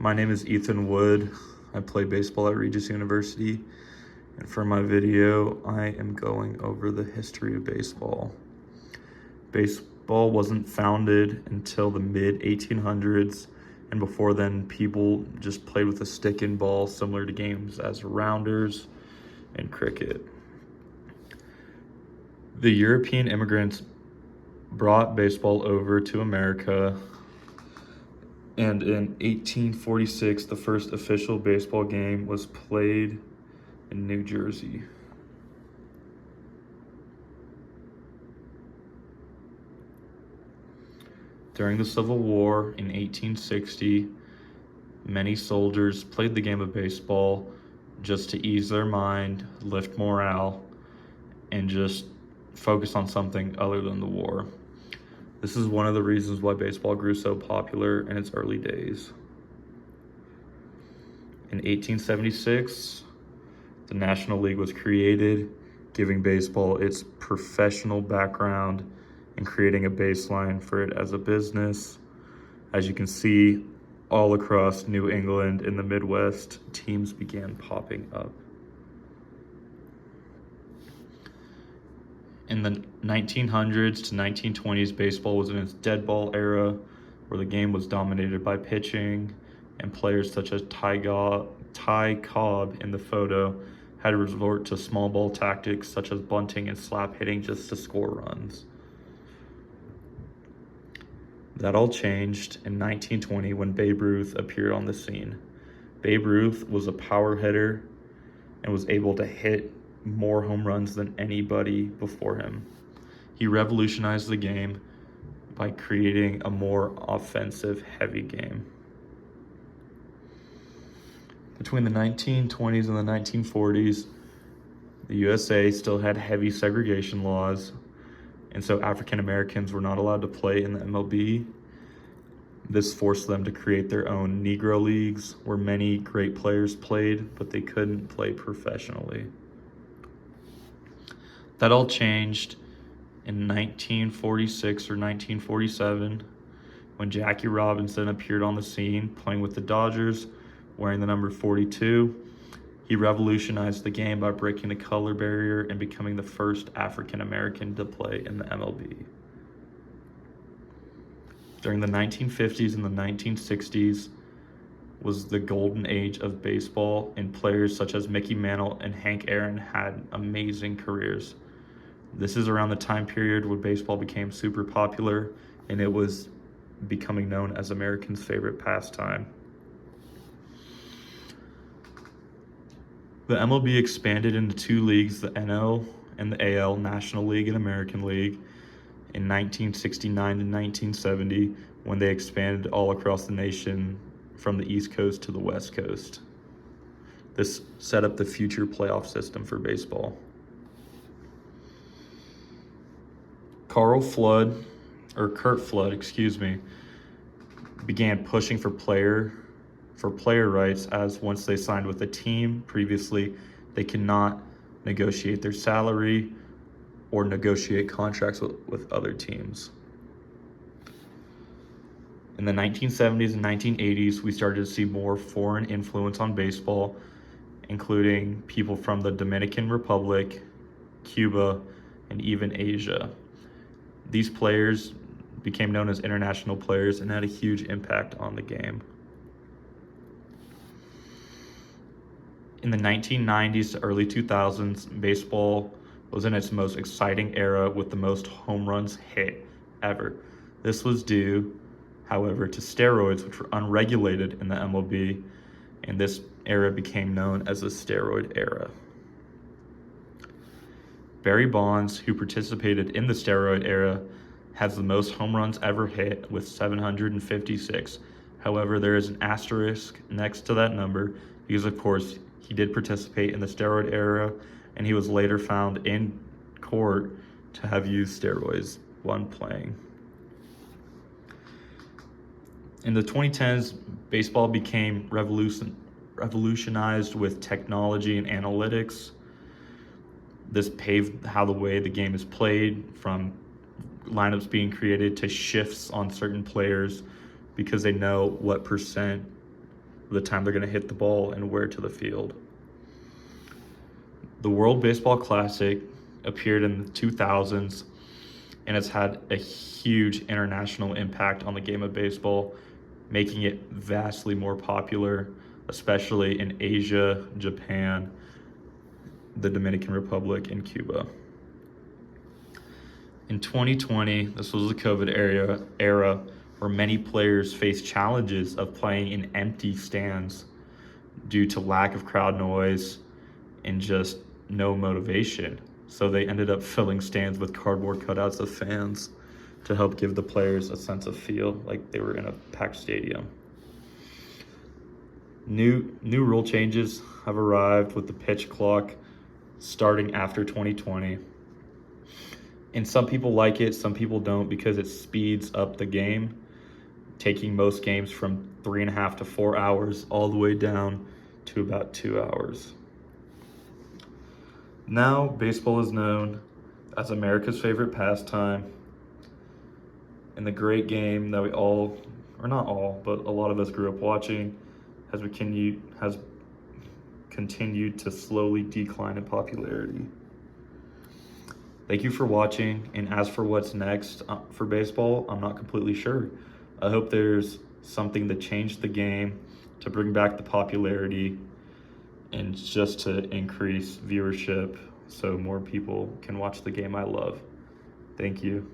My name is Ethan Wood. I play baseball at Regis University, and for my video, I am going over the history of baseball. Baseball wasn't founded until the mid-1800s, and before then, people just played with a stick and ball, similar to games as rounders and cricket. The European immigrants brought baseball over to America, and in 1846, the first official baseball game was played in New Jersey. During the Civil War in 1860, many soldiers played the game of baseball just to ease their mind, lift morale, and just focus on something other than the war. This is one of the reasons why baseball grew so popular in its early days. In 1876, the National League was created, giving baseball its professional background and creating a baseline for it as a business. As you can see, all across New England and the Midwest, teams began popping up. In the 1900s to 1920s, baseball was in its dead ball era, where the game was dominated by pitching, and players such as Ty Cobb in the photo had to resort to small ball tactics such as bunting and slap hitting just to score runs. That all changed in 1920 when Babe Ruth appeared on the scene. Babe Ruth was a power hitter and was able to hit more home runs than anybody before him. He revolutionized the game by creating a more offensive heavy game. Between the 1920s and the 1940s, the USA still had heavy segregation laws, and so African Americans were not allowed to play in the MLB. This forced them to create their own Negro leagues, where many great players played, but they couldn't play professionally. That all changed in 1946 or 1947 when Jackie Robinson appeared on the scene playing with the Dodgers, wearing the number 42. He revolutionized the game by breaking the color barrier and becoming the first African American to play in the MLB. During the 1950s and the 1960s was the golden age of baseball, and players such as Mickey Mantle and Hank Aaron had amazing careers. This is around the time period when baseball became super popular, and it was becoming known as Americans' favorite pastime. The MLB expanded into two leagues, the NL and the AL, National League and American League, in 1969 to 1970, when they expanded all across the nation from the East Coast to the West Coast. This set up the future playoff system for baseball. Kurt Flood, began pushing for player rights, as once they signed with a team previously, they cannot negotiate their salary or negotiate contracts with other teams. In the 1970s and 1980s, we started to see more foreign influence on baseball, including people from the Dominican Republic, Cuba, and even Asia. These players became known as international players and had a huge impact on the game. In the 1990s to early 2000s, baseball was in its most exciting era with the most home runs hit ever. This was due, however, to steroids, which were unregulated in the MLB, and this era became known as the steroid era. Barry Bonds, who participated in the steroid era, has the most home runs ever hit with 756. However, there is an asterisk next to that number because, of course, he did participate in the steroid era, and he was later found in court to have used steroids when playing. In the 2010s, baseball became revolutionized with technology and analytics. This paved the way the game is played, from lineups being created to shifts on certain players because they know what percent the time they're going to hit the ball and wear to the field. The World Baseball Classic appeared in the 2000s, and it's had a huge international impact on the game of baseball, making it vastly more popular, especially in Asia, Japan, the Dominican Republic, and Cuba. In 2020, this was the COVID era where many players faced challenges of playing in empty stands due to lack of crowd noise and just no motivation. So they ended up filling stands with cardboard cutouts of fans to help give the players a sense of feel like they were in a packed stadium. New rule changes have arrived with the pitch clock starting after 2020. And some people like it, some people don't, because it speeds up the game, taking most games from 3.5 to 4 hours all the way down to about 2 hours. Now, baseball is known as America's favorite pastime, and the great game that we all, or not all, but a lot of us grew up watching, has continued to slowly decline in popularity. Thank you for watching, and as for what's next for baseball, I'm not completely sure. I hope there's something to change the game, to bring back the popularity, and just to increase viewership so more people can watch the game I love. Thank you.